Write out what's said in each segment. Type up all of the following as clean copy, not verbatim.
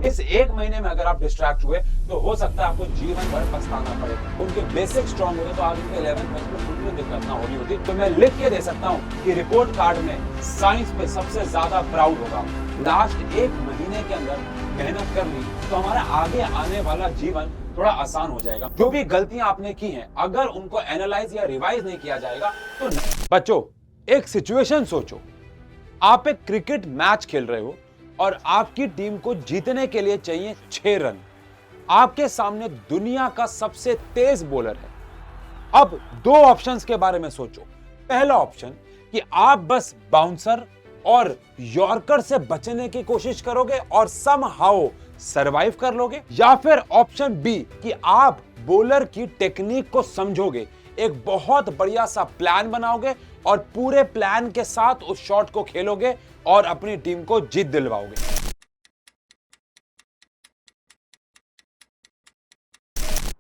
इस एक महीने में अगर आप डिस्ट्रैक्ट हुए तो हो सकता है आपको जीवन भर पछताना पड़े। उनके बेसिक स्ट्रॉन्ग होते तो आज उनके 11th में कोई दिक्कत ना होनी होती। तो मैं लिख के दे सकता हूँ कि रिपोर्ट कार्ड में साइंस पे सबसे ज्यादा प्राउड होगा। लास्ट एक महीने के अंदर मेहनत कर ली तो हमारा आगे आने वाला जीवन थोड़ा आसान हो जाएगा। जो भी गलतियां आपने की हैं अगर उनको एनालाइज या रिवाइज नहीं किया जाएगा तो बच्चों एक सिचुएशन सोचो, आप एक क्रिकेट मैच खेल रहे हो और आपकी टीम को जीतने के लिए चाहिए 6 रन। आपके सामने दुनिया का सबसे तेज बॉलर है। अब 2 ऑप्शंस के बारे में सोचो। पहला ऑप्शन कि आप बस बाउंसर और यॉर्कर से बचने की कोशिश करोगे और समहाउ सरवाइव कर लोगे, या फिर ऑप्शन बी कि आप बॉलर की टेक्निक को समझोगे, एक बहुत बढ़िया सा प्लान बनाओगे और पूरे प्लान के साथ उस शॉट को खेलोगे और अपनी टीम को जीत दिलवाओगे।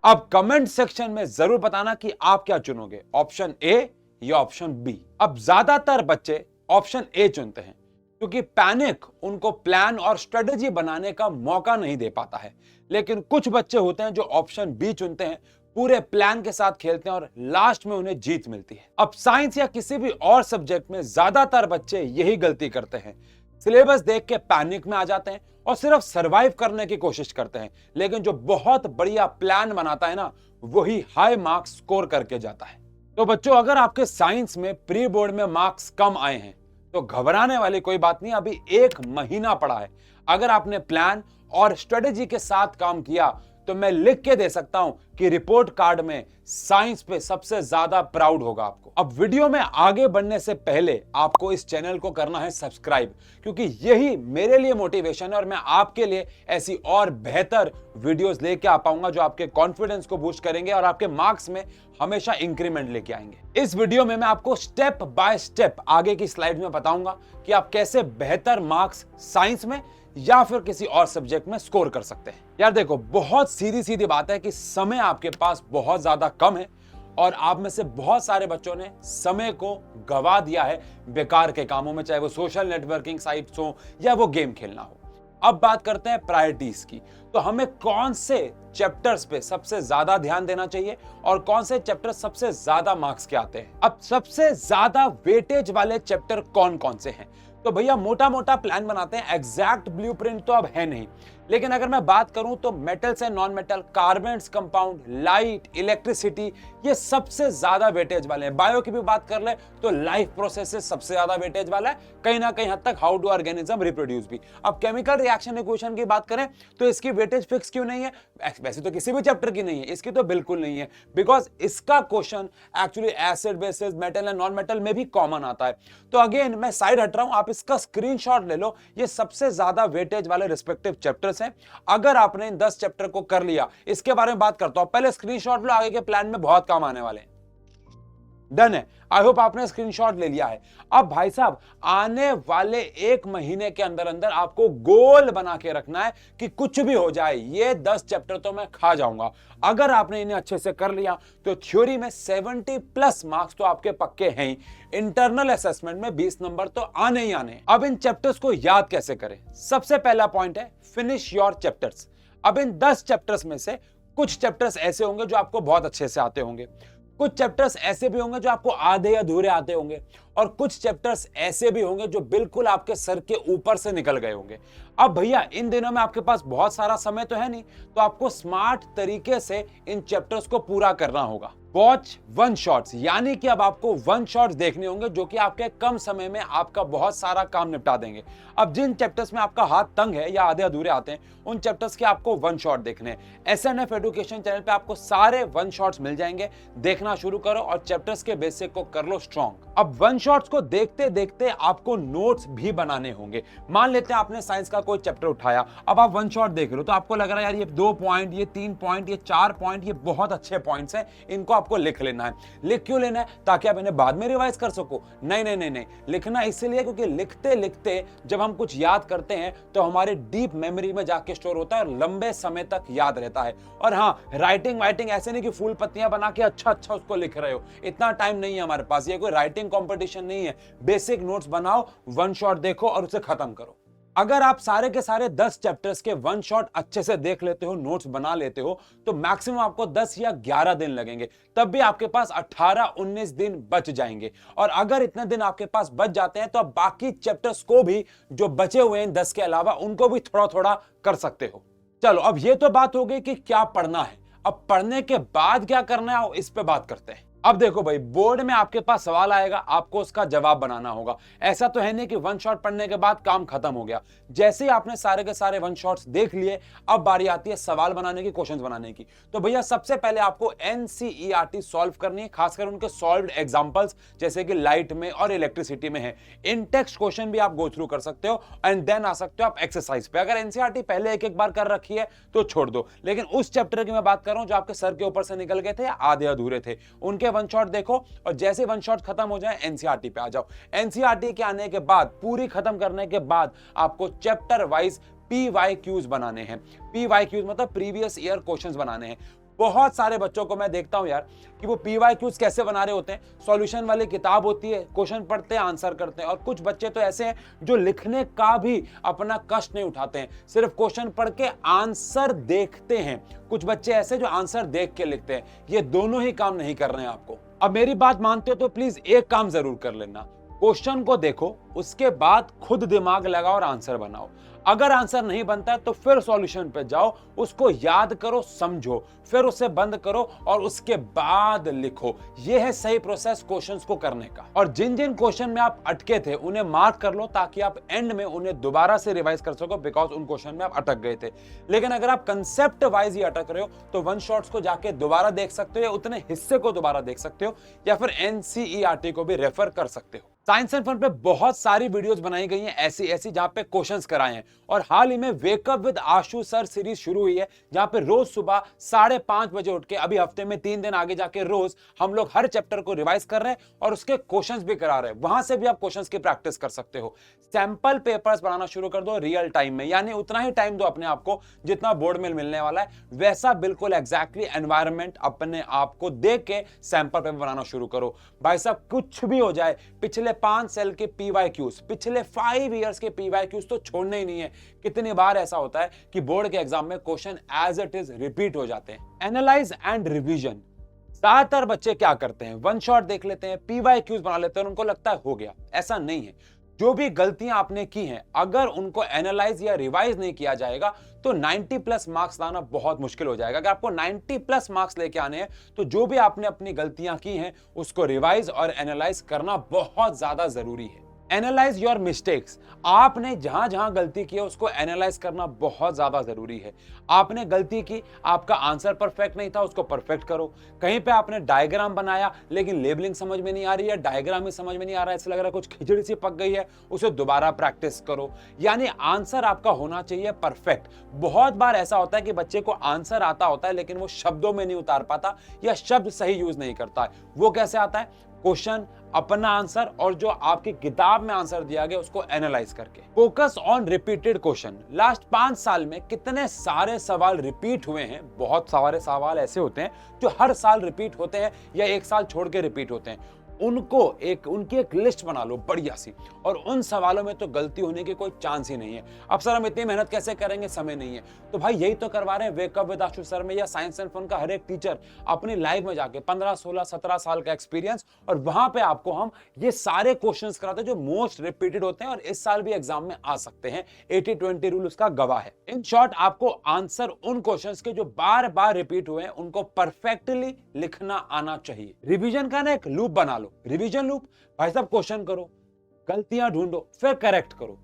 अब कमेंट सेक्शन में जरूर बताना कि आप क्या चुनोगे, ऑप्शन ए या ऑप्शन बी। अब ज्यादातर बच्चे ऑप्शन ए चुनते हैं क्योंकि पैनिक उनको प्लान और स्ट्रेटजी बनाने का मौका नहीं दे पाता है। लेकिन कुछ बच्चे होते हैं जो ऑप्शन बी चुनते हैं, पूरे प्लान के साथ खेलते हैं और लास्ट में उन्हें जीत मिलती है। अब साइंस या किसी भी और सब्जेक्ट में ज्यादातर बच्चे यही गलती करते हैं, सिलेबस देख के पैनिक में आ जाते हैं और सिर्फ सरवाइव करने की कोशिश करते हैं। लेकिन जो बहुत बढ़िया प्लान बनाता है ना, वही हाई मार्क्स स्कोर करके जाता है। तो बच्चों अगर आपके साइंस में प्री बोर्ड में मार्क्स कम आए हैं तो घबराने वाली कोई बात नहीं, अभी 1 महीना पड़ा है। अगर आपने प्लान और स्ट्रेटजी के साथ काम किया तो मैं लिख के दे सकता हूं कि रिपोर्ट कार्ड में साइंस पे सबसे ज्यादा प्राउड होगा आपको। अब वीडियो में आगे बढ़ने से पहले आपको इस चैनल को करना है सब्सक्राइब, क्योंकि यही मेरे लिए मोटिवेशन है और मैं आपके लिए ऐसी और बेहतर वीडियोस लेके आ पाऊंगा जो आपके कॉन्फिडेंस को बूस्ट करेंगे और आपके मार्क्स में हमेशा इंक्रीमेंट लेके आएंगे। इस वीडियो में मैं आपको स्टेप बाय स्टेप आगे की स्लाइड में बताऊंगा कि आप कैसे बेहतर मार्क्स साइंस में या फिर किसी और सब्जेक्ट में स्कोर कर सकते हैं। यार देखो, बहुत सीधी सीधी बात है कि समय आपके पास बहुत ज्यादा कम है और आप में से बहुत सारे बच्चों ने समय को गवा दिया है बेकार के कामों में, चाहे वो सोशल नेटवर्किंग साइट्स हो या वो गेम खेलना हो। अब बात करते हैं प्रायोरिटीज की। तो हमें कौन से चैप्टर्स पे सबसे ज्यादा ध्यान देना चाहिए और कौन से चैप्टर सबसे ज्यादा मार्क्स के आते हैं। अब सबसे ज्यादा वेटेज वाले चैप्टर कौन कौन से हैं? तो भैया मोटा मोटा प्लान बनाते हैं, एग्जैक्ट ब्लूप्रिंट तो अब है नहीं, लेकिन अगर मैं बात करूं तो metals and non metal, carbons, compound, light, electricity, ये सबसे ज्यादा वेटेज वाले हैं। बायो की भी बात कर ले तो लाइफ प्रोसेसेस सबसे ज्यादा वेटेज वाला है, कहीं ना कहीं हद तक हाउ डू ऑर्गेनिज्म रिप्रोड्यूस भी। अब केमिकल रिएक्शन इक्वेशन की बात करें तो इसकी वेटेज फिक्स क्यों नहीं है? वैसे तो किसी भी चैप्टर की नहीं है, इसकी तो बिल्कुल नहीं है, बिकॉज इसका question actually acid basis, metal and non metal में भी कॉमन आता है। तो अगेन मैं साइड हट रहा हूं, आप इसका स्क्रीनशॉट ले लो। ये सबसे ज्यादा वेटेज वाले रिस्पेक्टिव चैप्टर्स हैं। अगर आपने इन 10 चैप्टर को कर लिया, इसके बारे में बात करता हूं, पहले स्क्रीनशॉट लो, आगे के प्लान में बहुत काम आने वाले हैं। डन है, आई होप आपने स्क्रीनशॉट ले लिया है। अब भाई साहब आने वाले 1 महीने के अंदर अंदर आपको गोल बना के रखना है कि कुछ भी हो जाए ये 10 चैप्टर तो मैं खा जाऊंगा। अगर आपने इन्हें अच्छे से कर लिया तो थ्योरी में 70+ मार्क्स तो आपके पक्के हैं ही, इंटरनल असेसमेंट में 20 नंबर तो आने ही आने। अब इन चैप्टर्स को याद कैसे करें? सबसे पहला पॉइंट है फिनिश योर चैप्टर्स। अब इन 10 चैप्टर्स में से कुछ चैप्टर्स ऐसे होंगे जो आपको बहुत अच्छे से आते होंगे, कुछ चैप्टर्स ऐसे भी होंगे जो आपको आधे अधूरे आते होंगे और कुछ चैप्टर्स ऐसे भी होंगे जो बिल्कुल आपके सर के ऊपर से निकल गए होंगे। अब भैया इन दिनों में आपके पास बहुत सारा समय तो है नहीं, तो आपको स्मार्ट तरीके से इन चैप्टर्स को पूरा करना होगा। वॉच 1 शॉट्स, यानी कि अब आपको 1 शॉट्स देखने होंगे जो कि आपके कम समय में आपका बहुत सारा काम निपटा देंगे। अब जिन चैप्टर्स में आपका हाथ तंग है या आधे अधूरे आते हैं, उन चैप्टर्स के आपको 1 शॉट देखने हैं। SNF एजुकेशन चैनल पे आपको सारे 1 शॉट्स मिल जाएंगे, देखना शुरू करो और चैप्टर्स के बेसिक को कर लो स्ट्रॉन्ग। अब 1 शॉट्स को देखते देखते आपको नोट्स भी बनाने होंगे। मान लेते हैं आपने साइंस का कोई चैप्टर उठाया, अब आप 1 शॉट देख रहे हो तो आपको लग रहा है यार ये 2 पॉइंट, ये 3 पॉइंट, ये 4 पॉइंट, ये बहुत अच्छे पॉइंट्स हैं, इनको आपको लिख लेना है। लिख क्यों लेना है? ताकि आप इन्हें बाद में रिवाइज कर सको? नहीं नहीं नहीं नहीं, लिखना इसलिए क्योंकि लिखते लिखते जब हम कुछ याद करते हैं तो हमारे डीप मेमोरी में जाके स्टोर होता है और लंबे समय तक याद रहता है। और हाँ, राइटिंग वाइटिंग ऐसे नहीं कि फूल पत्तियां बना के अच्छा अच्छा उसको लिख रहे हो, इतना टाइम नहीं है हमारे पास, ये कोई राइटिंग कंपटीशन नहीं है। बेसिक नोट्स बनाओ, 1 शॉट देखो और उसे खत्म करो। अगर आप सारे के सारे 10 चैप्टर्स के वन शॉट अच्छे से देख लेते हो, नोट्स बना लेते हो, तो मैक्सिमम आपको 10 या 11 दिन लगेंगे। तब भी आपके पास 18-19 दिन बच जाएंगे। और अगर इतने दिन आपके पास बच जाते हैं तो आप बाकी चैप्टर्स को भी जो बचे हुए हैं 10 के अलावा उनको भी थोड़ा थोड़ा कर सकते हो। चलो, अब ये तो बात हो गई कि क्या पढ़ना है। अब पढ़ने के बाद क्या करना है इस पे बात करते हैं। अब देखो भाई, बोर्ड में आपके पास सवाल आएगा, आपको उसका जवाब बनाना होगा। ऐसा तो है नहीं कि वन शॉट पढ़ने के बाद काम खत्म हो गया। जैसे ही आपने सारे के सारे वन शॉट्स देख लिए, अब बारी आती है सवाल बनाने की, क्वेश्चंस बनाने की। तो भैया सबसे पहले आपको एनसीईआरटी सॉल्व करनी है, खासकर उनके सॉल्व्ड एग्जांपल्स जैसे कि लाइट में और इलेक्ट्रिसिटी में है। इन टेक्स्ट क्वेश्चन भी आप गो थ्रू कर सकते हो एंड देन आ सकते हो आप एक्सरसाइज पे। अगर एनसीईआरटी पहले एक एक बार कर रखी है तो छोड़ दो, लेकिन उस चैप्टर की मैं बात कर रहा हूं जो आपके सर के ऊपर से निकल गए थे या आधे अधूरे थे, उनके वन शॉट देखो और जैसे वन शॉट खत्म हो जाए एनसीईआरटी पे आ जाओ। एनसीईआरटी के आने के बाद, पूरी खत्म करने के बाद, आपको चैप्टर वाइज पीवाईक्यूज बनाने हैं। पीवाईक्यूज मतलब प्रीवियस ईयर क्वेश्चंस बनाने हैं। बहुत सारे बच्चों को मैं देखता हूं यार कि वो पीवाईक्यूज कैसे बना रहे होते हैं। सॉल्यूशन वाली किताब होती है, क्वेश्चन पढ़ते हैं, आंसर करते हैं। और कुछ बच्चे तो ऐसे हैं जो लिखने का भी अपना कष्ट नहीं उठाते हैं, सिर्फ क्वेश्चन पढ़ के आंसर देखते हैं। कुछ बच्चे ऐसे जो आंसर देख के लिखते हैं। ये दोनों ही काम नहीं कर रहे हैं आपको। अब मेरी बात मानते हो तो प्लीज एक काम जरूर कर लेना, क्वेश्चन को देखो, उसके बाद खुद दिमाग लगाओ और आंसर बनाओ। अगर आंसर नहीं बनता है तो फिर सॉल्यूशन पे जाओ, उसको याद करो, समझो, फिर उसे बंद करो और उसके बाद लिखो। यह है सही प्रोसेस क्वेश्चंस को करने का। और जिन जिन क्वेश्चन में आप अटके थे उन्हें मार्क कर लो ताकि आप एंड में उन्हें दोबारा से रिवाइज कर सको, बिकॉज उन क्वेश्चन में आप अटक गए थे। लेकिन अगर आप कंसेप्ट वाइज ही अटक रहे हो तो वन शॉट्स को जाके दोबारा देख सकते हो, या उतने हिस्से को दोबारा देख सकते हो, या फिर एनसीईआरटी को भी रेफर कर सकते हो। साइंस एंड फन पे बहुत सारी वीडियोस बनाई गई हैं ऐसी ऐसी जहां पे क्वेश्चंस कराए हैं। और हाल ही में wake up with Ashu sir series शुरू हुई है, जहां पे रोज सुबह 5:30 बजे उठ के, अभी हफ्ते में 3 दिन आगे जाके रोज हम लोग हर चैप्टर को रिवाइज कर रहे हैं और उसके क्वेश्चंस भी करा रहे हैं। वहां से भी आप क्वेश्चंस की प्रैक्टिस कर सकते हो। सैंपल पेपर्स बनाना शुरू कर दो रियल टाइम में, यानी उतना ही टाइम दो अपने आप को जितना बोर्ड में मिलने वाला है, वैसा बिल्कुल एग्जैक्टली एनवायरमेंट अपने आप को देख के सैंपल पेपर बनाना शुरू करो। भाई साहब, कुछ भी हो जाए, पिछले 5 साल के पीवाईक्यूज, पिछले 5 इयर्स के पीवाईक्यूज तो छोड़ने ही नहीं है। कितनी बार ऐसा होता है कि बोर्ड के एग्जाम में question as it is repeat हो जाते हैं। एनालाइज एंड रिवीजन, ज्यादातर बच्चे क्या करते हैं, वन शॉट देख लेते हैं, पीवाईक्यूज बना लेते हैं और उनको लगता है हो गया। ऐसा नहीं है। जो भी गलतियां आपने की हैं, अगर उनको एनालाइज या रिवाइज नहीं किया जाएगा तो 90+ मार्क्स लाना बहुत मुश्किल हो जाएगा। अगर आपको 90+ मार्क्स लेके आने हैं तो जो भी आपने अपनी गलतियां की हैं उसको रिवाइज और एनालाइज करना बहुत ज्यादा जरूरी है। एनालाइज योर मिस्टेक्स, आपने जहां जहां गलती की है उसको एनालाइज करना बहुत ज्यादा जरूरी है। आपने गलती की, आपका आंसर परफेक्ट नहीं था, उसको परफेक्ट करो। कहीं पे आपने डायग्राम बनाया लेकिन लेबलिंग समझ में नहीं आ रही है, डायग्राम ही समझ में नहीं आ रहा है, ऐसा लग रहा है कुछ खिचड़ी सी पक गई है, उसे दोबारा प्रैक्टिस करो। यानी आंसर आपका होना चाहिए परफेक्ट। बहुत बार ऐसा होता है कि बच्चे को आंसर आता होता है लेकिन वो शब्दों में नहीं उतार पाता या शब्द सही यूज नहीं करता है। वो कैसे आता है? क्वेश्चन, अपना आंसर और जो आपकी किताब में आंसर दिया गया उसको एनालाइज करके। Focus on repeated question. Last 5 साल में कितने सारे सवाल रिपीट हुए हैं। बहुत सारे सवाल ऐसे होते हैं जो हर साल रिपीट होते हैं या एक साल छोड़ के रिपीट होते हैं। उनकी एक लिस्ट बना लो बढ़िया सी, और उन सवालों में तो गलती होने की कोई चांस ही नहीं है। अब सर हम इतनी मेहनत कैसे करेंगे, समय नहीं है। तो भाई यही तो करवा रहे हैं वेकअप विद आशु सर में या साइंस एंड फन का हर एक टीचर अपनी लाइफ में जाके 15, 16, 17 साल का एक्सपीरियंस, और वहां पे आपको हम ये सारे क्वेश्चंस कराते हैं जो मोस्ट रिपीटेड होते हैं और इस साल भी एग्जाम में आ सकते हैं। 80-20 रूल उसका गवाह है। इन शॉर्ट, आपको आंसर उन क्वेश्चंस के जो बार बार रिपीट हुए हैं उनको परफेक्टली लिखना आना चाहिए। रिवीजन का ना एक लूप बना लो, रिवीजन लूप। भाई साहब, क्वेश्चन करो, गलतियां ढूंढो, फिर करेक्ट करो,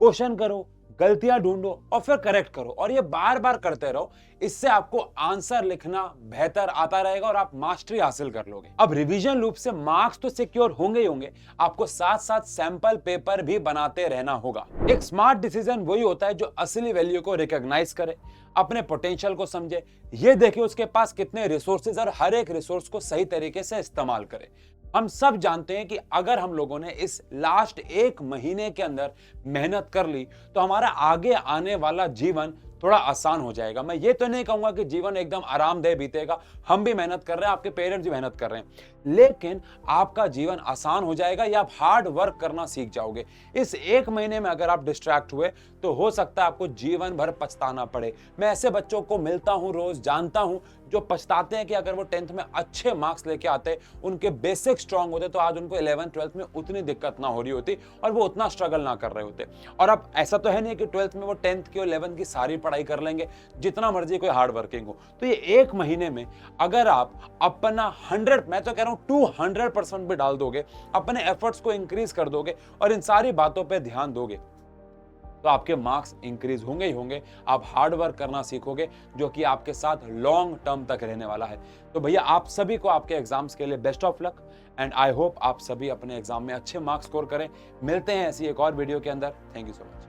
क्वेश्चन करो, गलतियां ढूंढो और फिर करेक्ट करो, और ये बार बार करते रहो। इससे आपको आंसर लिखना बेहतर आता रहेगा और आप मास्टरी हासिल कर लोगे। अब रिवीजन लूप से मार्क्स तो सिक्योर होंगे ही होंगे, आपको साथ साथ सैंपल पेपर भी बनाते रहना होगा। एक स्मार्ट डिसीजन वही होता है जो असली वैल्यू को रिकॉग्नाइज करे, अपने पोटेंशियल को समझे, ये देखे उसके पास कितने रिसोर्सेज और हर एक रिसोर्स को सही तरीके से इस्तेमाल करे। हम सब जानते हैं कि अगर हम लोगों ने इस लास्ट 1 महीने के अंदर मेहनत कर ली तो हमारा आगे आने वाला जीवन थोड़ा आसान हो जाएगा। मैं ये तो नहीं कहूंगा कि जीवन एकदम आरामदेह बीतेगा, हम भी मेहनत कर रहे हैं, आपके पेरेंट्स भी मेहनत कर रहे हैं, लेकिन आपका जीवन आसान हो जाएगा या आप हार्ड वर्क करना सीख जाओगे। इस 1 महीने में अगर आप डिस्ट्रैक्ट हुए तो हो सकता है आपको जीवन भर पछताना पड़े। मैं ऐसे बच्चों को मिलता हूं, रोज जानता हूं, जो पछताते हैं कि अगर वो 10th में अच्छे मार्क्स लेके आते, उनके बेसिक स्ट्रांग होते, तो आज उनको 11th 12th में उतनी दिक्कत ना हो रही होती और वो उतना स्ट्रगल ना कर रहे होते। और अब ऐसा तो है नहीं कि 12th में वो 10th की और 11th की सारी पढ़ाई कर लेंगे, जितना मर्जी कोई हार्ड वर्किंग हो। तो ये 1 महीने में अगर आप अपना 100, मैं तो कह रहा हूं 200% भी डाल दोगे, अपने एफर्ट्स को इंक्रीज कर दोगे और इन सारी बातों पे ध्यान दोगे, तो आपके मार्क्स इंक्रीज होंगे ही होंगे। आप हार्ड वर्क करना सीखोगे, जो कि आपके साथ लॉन्ग टर्म तक रहने वाला है। तो भैया आप सभी को आपके एग्जाम्स के लिए best of luck and I hope आप सभी अपने एग्जाम में अच्छे मार्क्स स्कोर करें। मिलते हैं ऐसी एक और वीडियो के अंदर। Thank you so much.